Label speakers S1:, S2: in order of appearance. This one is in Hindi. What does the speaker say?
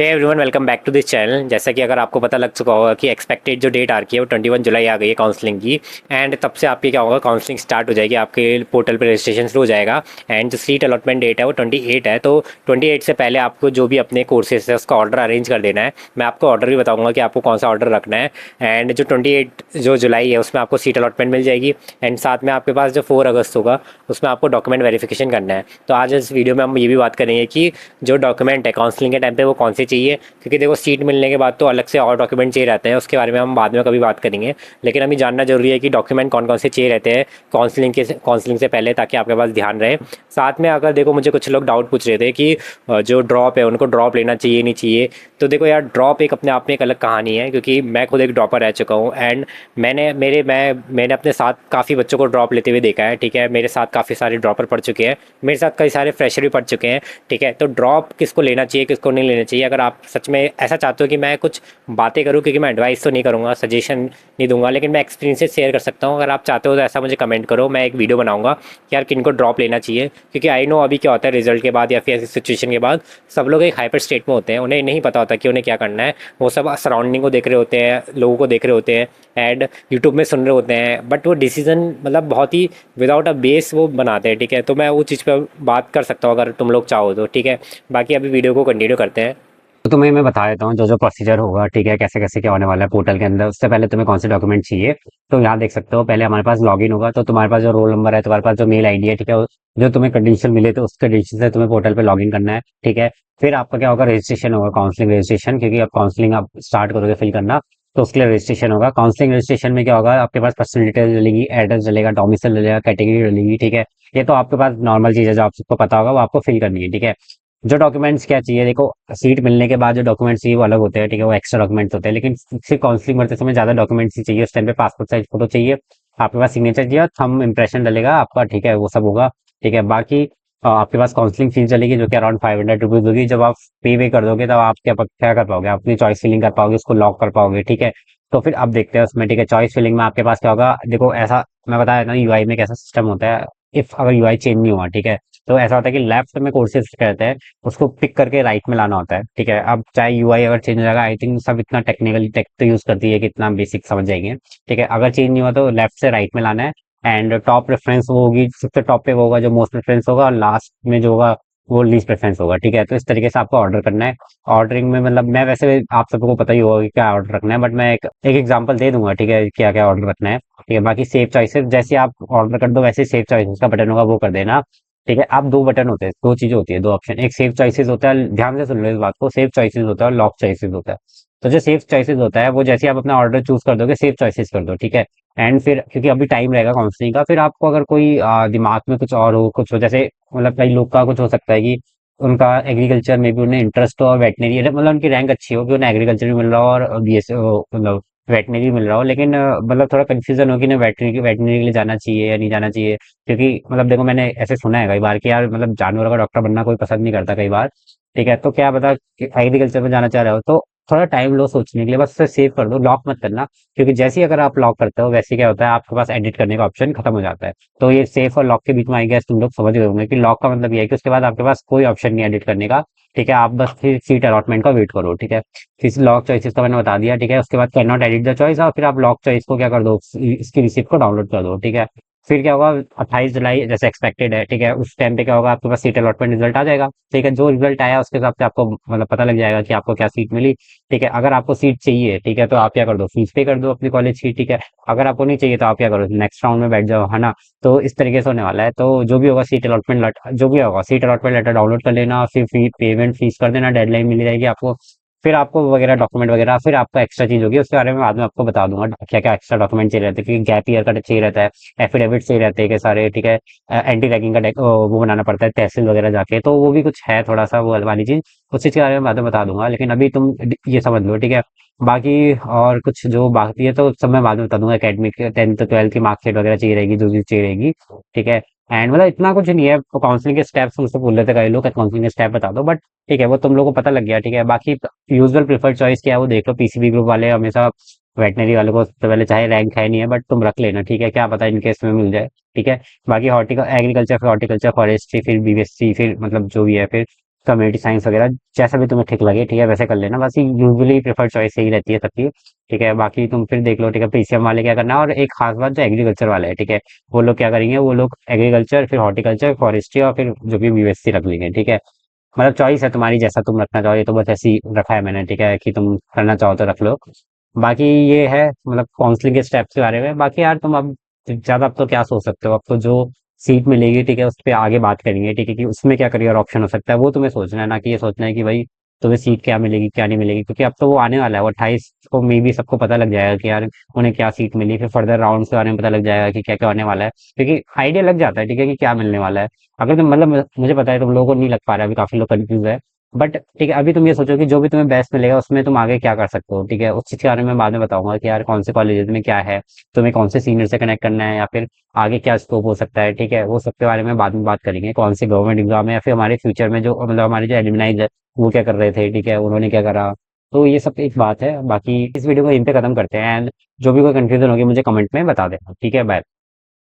S1: Hey everyone, welcome back to this channel. जैसा कि अगर आपको पता लग चुका होगा कि एक्सपेक्टेड जो डेट आ रही है वो 21 जुलाई आ गई है काउंसलिंग की। एंड तब से आपकी क्या होगा, काउंसलिंग स्टार्ट हो जाएगी, आपके पोर्टल पे रजिस्ट्रेशन शुरू हो जाएगा। एंड जो सीट अलॉटमेंट डेट है वो 28 है। तो 28 से पहले आपको जो भी अपने कोर्सेज है उसका ऑर्डर अरेंज कर देना है। मैं आपको ऑर्डर भी बताऊंगा कि आपको कौन सा ऑर्डर रखना है। एंड जो 28 जो जुलाई है उसमें आपको सीट अलॉटमेंट मिल जाएगी। एंड साथ में आपके पास जो 4 अगस्त होगा उसमें आपको डॉक्यूमेंट वेरिफिकेशन करना है। तो आज इस वीडियो में हम ये भी बात करेंगे कि जो डॉक्यूमेंट है काउंसलिंग के टाइम पे वो कौन से चाहिए, क्योंकि देखो सीट मिलने के बाद तो अलग से और डॉक्यूमेंट चाहिए रहते हैं, उसके बारे में हम बाद में कभी बात करेंगे। लेकिन अभी जानना जरूरी है कि डॉक्यूमेंट कौन कौन से चाहिए रहते हैं काउंसलिंग से पहले, ताकि आपके पास ध्यान रहे। साथ में अगर देखो, मुझे कुछ लोग डाउट पूछ रहे थे कि जो ड्रॉप है उनको ड्रॉप लेना चाहिए नहीं चाहिए। तो देखो यार, ड्रॉप एक अपने आप में एक अलग कहानी है, क्योंकि मैं खुद एक ड्रॉपर रह चुका हूँ। एंड मैंने अपने साथ काफ़ी बच्चों को ड्रॉप लेते हुए देखा है। ठीक है, मेरे साथ काफ़ी सारे ड्रॉपर पढ़ चुके हैं, मेरे साथ कई सारे फ्रेशर भी पढ़ चुके हैं। ठीक है, तो ड्रॉप किसको लेना चाहिए किसको नहीं लेना चाहिए, अगर आप सच में ऐसा चाहते हो कि मैं कुछ बातें करूं, क्योंकि मैं एडवाइस तो नहीं करूंगा, सजेशन नहीं दूंगा, लेकिन मैं एक्सपीरियंसेस शेयर कर सकता हूं। अगर आप चाहते हो तो ऐसा मुझे कमेंट करो, मैं एक वीडियो बनाऊंगा कि यार किनको ड्रॉप लेना चाहिए। क्योंकि आई नो अभी क्या होता है, रिजल्ट के बाद या फिर ऐसी सिचुएशन के बाद सब लोग एक हाइपर स्टेट में होते हैं, उन्हें नहीं पता होता कि उन्हें क्या करना है। वो सब सराउंडिंग को देख रहे होते हैं, लोगों को देख रहे होते हैं, एड यूट्यूब में सुन रहे होते हैं, बट वो डिसीजन मतलब बहुत ही विदाउट अ बेस वो बनाते हैं। ठीक है, तो मैं वो चीज़ पर बात कर सकता हूँ अगर तुम लोग चाहो तो। ठीक है, बाकी अभी वीडियो को कंटिन्यू करते हैं।
S2: तो तुम्हें मैं बता देता हूँ जो जो प्रोसीजर होगा, ठीक है, कैसे कैसे क्या होने वाला है पोर्टल के अंदर। उससे पहले तुम्हें कौन से डॉक्यूमेंट चाहिए, तो यहाँ देख सकते हो। पहले हमारे पास लॉगिन होगा, तो तुम्हारे पास जो रोल नंबर है, तुम्हारे पास जो मेल आईडी है, ठीक है, जो तुम्हें क्रेडेंशियल मिले तो उस क्रेडेंशियल से तुम्हें पोर्टल पे लॉगिन करना है। ठीक है, फिर आपका क्या होगा, रजिस्ट्रेशन होगा, काउंसलिंग रजिस्ट्रेशन, क्योंकि अब काउंसलिंग आप स्टार्ट करोगे फिल करना, तो उसके लिए रजिस्ट्रेशन होगा। काउंसलिंग रजिस्ट्रेशन में क्या होगा, आपके पास पर्सनल डिटेल डलेगी, एड्रेस डलेगा, डोमिसाइल डलेगा, कैटेगरी डलेगी। ठीक है, ये तो आपके पास नॉर्मल चीज़ है जो आप सबको पता होगा, वो आपको फिल करनी है। ठीक है, जो डॉक्यूमेंट्स क्या चाहिए, देखो, सीट मिलने के बाद जो डॉक्यूमेंट्स चाहिए वो अलग होते हैं, ठीक है, वो एक्स्ट्रा डॉक्यूमेंट्स होते हैं। लेकिन सिर्फ काउंसलिंग भरते समय ज्यादा डॉक्यूमेंट्स ही चाहिए। उस टाइम पे पासपोर्ट साइज फोटो चाहिए, आपके पास सिग्नेचर चाहिए, थंब इम्प्रेशन डलेगा आपका, ठीक है, वो सब होगा। ठीक है, बाकी आपके पास काउंसलिंग फीस डलेगी जो कि अराउंड 500 रुपीज होगी। जब आप पे कर दोगे तब आप क्या कर पाओगे, आप अपनी चॉइस फिलिंग कर पाओगे, उसको लॉक कर पाओगे। ठीक है, तो फिर अब देखते हैं उसमें। ठीक है, चॉइस फिलिंग में आपके पास क्या होगा, देखो, ऐसा मैं बताया था यूआई में कैसा सिस्टम होता है। इफ अगर यूआई चेंज नहीं हुआ, ठीक है, तो ऐसा होता है कि लेफ्ट में कोर्सेज कहते हैं, उसको पिक करके राइट में लाना होता है। ठीक है, अब चाहे यूआई अगर चेंज हो जाएगा, आई थिंक सब इतना टेक्निकली टेक तो यूज करती है कि इतना बेसिक समझ जाएंगे। ठीक है, अगर चेंज नहीं हुआ तो लेफ्ट से राइट में लाना है। एंड टॉप प्रेफरेंस वो होगी, सबसे टॉप पे वो होगा जो मोस्ट प्रेफरेंस होगा, और लास्ट में जो होगा वो लीस्ट प्रेफरेंस होगा। ठीक है, तो इस तरीके से आपको ऑर्डर करना है। ऑर्डरिंग में मतलब मैं वैसे आप सबको पता ही होगा कि क्या ऑर्डर रखना है, बट मैं एक एग्जांपल दे दूंगा, ठीक है, क्या क्या ऑर्डर रखना है। ठीक है, बाकी सेव चॉइसेस जैसे आप ऑर्डर कर दो वैसे सेव चॉइसेस का बटन होगा वो कर देना। ठीक है, अब दो बटन होते हैं, दो चीजें होती है, दो ऑप्शन, एक सेव चॉइसेस होता है, ध्यान से सुन लो इस बात को, सेव चॉइसेस होता है और लॉक चॉइसेस होता है। तो जो सेव चॉइसेस होता है वो जैसे ही आप अपना ऑर्डर चूज कर दोगे सेव चॉइसेस कर दो। ठीक है, एंड फिर क्योंकि अभी टाइम रहेगा काउंसलिंग का, फिर आपको अगर कोई दिमाग में कुछ और हो, कुछ हो, जैसे मतलब कई लोग का कुछ हो सकता है कि उनका एग्रीकल्चर में भी उन्हें इंटरेस्ट हो और वेटनरी मतलब उनकी रैंक अच्छी हो कि उन्हें एग्रीकल्चर भी मिल रहा हो और बीएस मतलब वेटनरी मिल रहा हो, लेकिन मतलब थोड़ा कंफ्यूजन हो कि ना वेटनरी के लिए जाना चाहिए या नहीं जाना चाहिए। क्योंकि मतलब देखो, मैंने ऐसे सुना है कई बार कि यार मतलब जानवरों का डॉक्टर बनना कोई पसंद नहीं करता कई बार। ठीक है, तो क्या पता एग्रीकल्चर में जाना चाह रहे हो तो थोड़ा टाइम लो सोचने के लिए, बस उसे सेव कर दो, लॉक मत करना। क्योंकि जैसे ही अगर आप लॉक करते हो वैसे क्या होता है, आपके पास एडिट करने का ऑप्शन खत्म हो जाता है। तो ये सेफ और लॉक के बीच में आई गेस तुम लोग समझ गए होंगे कि लॉक का मतलब ये है कि उसके बाद आपके पास कोई ऑप्शन नहीं एडिट करने का। ठीक है, आप बस फिर सीट अलॉटमेंट का वेट करो। ठीक है, फिर लॉक चॉइसेस का मैंने बता दिया। ठीक है, उसके बाद can not edit the choice, और फिर आप लॉक चॉइस को क्या कर दो, इसकी रिसिप्ट को डाउनलोड कर दो। ठीक है, फिर क्या होगा, 28 जुलाई जैसे एक्सपेक्टेड है, ठीक है, उस टाइम पे क्या होगा, आपके पास सीट अलॉटमेंट रिजल्ट आ जाएगा। ठीक है, जो रिजल्ट आया उसके हिसाब से आपको मतलब पता लग जाएगा कि आपको क्या सीट मिली। ठीक है, अगर आपको सीट चाहिए, ठीक है, तो आप क्या कर दो, फीस पे कर दो अपनी कॉलेज की। ठीक है, अगर आपको नहीं चाहिए तो आप क्या करो, नेक्स्ट राउंड में बैठ जाओ, है ना। तो इस तरीके से होने वाला है। तो जो भी होगा सीट अलॉटमेंट जो भी होगा सीट अलॉटमेंट लेटर डाउनलोड कर लेना, फिर पेमेंट फीस कर देना, डेडलाइन मिल जाएगी आपको। फिर आपको वगैरह डॉक्यूमेंट वगैरह, फिर आपका एक्स्ट्रा चीज होगी उसके बारे में बाद में आपको बता दूंगा क्या क्या एक्स्ट्रा डॉक्यूमेंट चाहिए रहते हैं, क्योंकि गैप ईयर का चाहिए रहता है, एफिडेविट चाहिए रहते हैं कि सारे। ठीक है, एंटी रैगिंग का वो बनाना पड़ता है तहसील वगैरह जाके, तो वो भी कुछ है थोड़ा सा वो वाली चीज, उस चीज के बारे में बाद में बता दूंगा। लेकिन अभी तुम ये समझ लो। ठीक है, बाकी और कुछ जो बाकी है तो सब मैं बाद में बता दूंगा। एकेडमिक 10th 12th की मार्कशीट वगैरह चाहिए रहेगी, जो चीज चाहिए रहेगी। ठीक है, एंड मतलब इतना कुछ नहीं है। काउंसलिंग के स्टेप्स मुझसे बोल रहे थे कई लोग, काउंसलिंग के स्टेप बता दो, बट ठीक है वो तुम लोगों को पता लग गया। ठीक है, बाकी यूजुअल प्रेफर्ड चॉइस क्या है वो देख लो। पीसीबी ग्रुप वाले हमेशा वेटनरी वालों को सबसे पहले, चाहे रैंक है नहीं है बट तुम रख लेना। ठीक है, क्या पता इनकेस में मिल जाए। ठीक है, बाकी हॉर्टिकल एग्रीकल्चर, फिर हॉर्टिकल्चर, फॉरेस्ट्री, फिर बीएससी, फिर मतलब जो भी है, फिर कम्युनिटी साइंस वगैरह, जैसा भी तुम्हें ठीक लगे, ठीक है, वैसे कर लेना। बस यूजुअली प्रेफर्ड चॉइस यही रहती है सबकी, ठीक है। बाकी तुम फिर देख लो, ठीक है, पीसीएम वाले क्या करना है। और एक खास बात, जो एग्रीकल्चर वाले है, ठीक है, वो लोग क्या करेंगे, वो लोग एग्रीकल्चर, फिर हॉर्टिकल्चर, फॉरेस्ट्री और फिर जो भी बीएससी रख लेंगे, ठीक है। मतलब चॉइस है तुम्हारी, जैसा तुम रखना चाहो। ये तो बस ऐसी रखा है मैंने, ठीक है, कि तुम करना चाहो तो रख लो। बाकी ये है मतलब काउंसलिंग के स्टेप्स के बारे में। बाकी यार तुम अब ज्यादा, अब तो क्या सोच सकते हो, अब तो जो सीट मिलेगी, ठीक है, उस पर आगे बात करेंगे, ठीक है, कि उसमें क्या करियर ऑप्शन हो सकता है, वो तुम्हें सोचना है, ना कि ये सोचना है कि भाई तुम्हें सीट क्या मिलेगी क्या नहीं मिलेगी। क्योंकि अब तो वो आने वाला है, वो 28 को मे भी सबको पता लग जाएगा कि यार उन्हें क्या सीट मिली। फिर फर्दर राउंड के बारे में पता लग जाएगा कि क्या क्या होने वाला है, क्योंकि आइडिया लग जाता है, ठीक है, कि क्या मिलने वाला है। अगर तुम मतलब, मुझे पता है तुम लोगों को नहीं लग पा रहा है, अभी काफी लोग कंफ्यूज है। बट ठीक है, अभी तुम ये सोचो कि जो भी तुम्हें बेस्ट मिलेगा उसमें तुम आगे क्या कर सकते हो, ठीक है। उस चीज के बारे में बाद में बताऊंगा कि यार कौन से कॉलेजेस में क्या है, तुम्हें कौन से सीनियर से कनेक्ट करना है, या फिर आगे क्या स्कोप हो सकता है, ठीक है। वो सब के बारे में बाद में बात करेंगे, कौन से गवर्नमेंट एग्जाम है, या फिर हमारे फ्यूचर में जो मतलब हमारे जो एलुमनाइज है वो क्या कर रहे थे, ठीक है, उन्होंने क्या करा। तो ये सब एक बात है। बाकी इस वीडियो को यहीं पे खत्म करते हैं, एंड जो भी कोई कंफ्यूजन होगी मुझे कमेंट में बता देना, ठीक है। बाय।